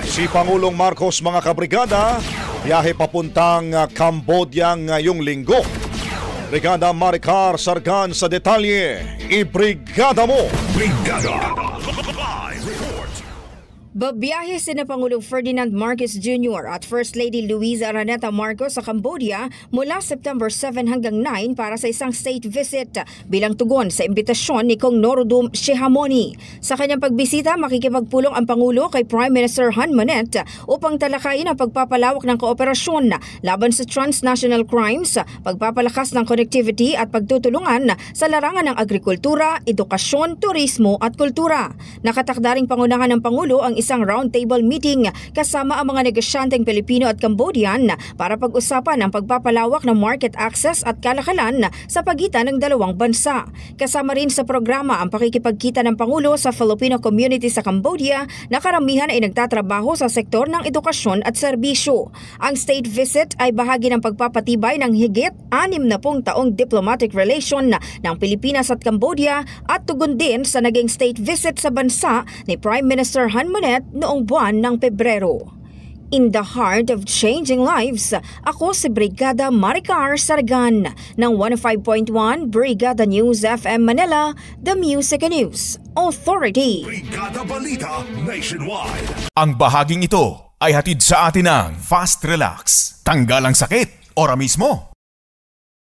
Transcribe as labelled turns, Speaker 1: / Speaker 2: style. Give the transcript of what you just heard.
Speaker 1: Si Pangulong Marcos mga kabrigada, biyahe papuntang Cambodia ngayong linggo. Brigada Maricar Sargan sa detalye. Ibrigada mo! Brigada!
Speaker 2: Babiyahe sina Pangulong Ferdinand Marcos Jr. at First Lady Luisa Araneta Marcos sa Cambodia mula September 7 hanggang 9 para sa isang state visit bilang tugon sa imbitasyon ni Kong Norodom Sihamoni. Sa kanyang pagbisita, makikipagpulong ang Pangulo kay Prime Minister Han Manet upang talakayin ang pagpapalawak ng kooperasyon laban sa transnational crimes, pagpapalakas ng connectivity at pagtutulungan sa larangan ng agrikultura, edukasyon, turismo at kultura. Nakatakdaring pangunahan ng Pangulo ang isang roundtable meeting kasama ang mga negosyanteng Pilipino at Cambodian para pag-usapan ang pagpapalawak ng market access at kalakalan sa pagitan ng dalawang bansa. Kasama rin sa programa ang pakikipagkita ng Pangulo sa Filipino community sa Cambodia na karamihan ay nagtatrabaho sa sektor ng edukasyon at serbisyo. Ang state visit ay bahagi ng pagpapatibay ng higit 60 taong diplomatic relation ng Pilipinas at Cambodia at tugon din sa naging state visit sa bansa ni Prime Minister Han Manet noong buwan ng Pebrero. In the heart of changing lives, ako si Brigada Maricar Sargan ng 105.1 Brigada News FM Manila, The Music and News Authority.
Speaker 3: Brigada Balita Nationwide.
Speaker 4: Ang bahaging ito ay hatid sa atin ng Fast Relax. Tanggal ang sakit, ora mismo.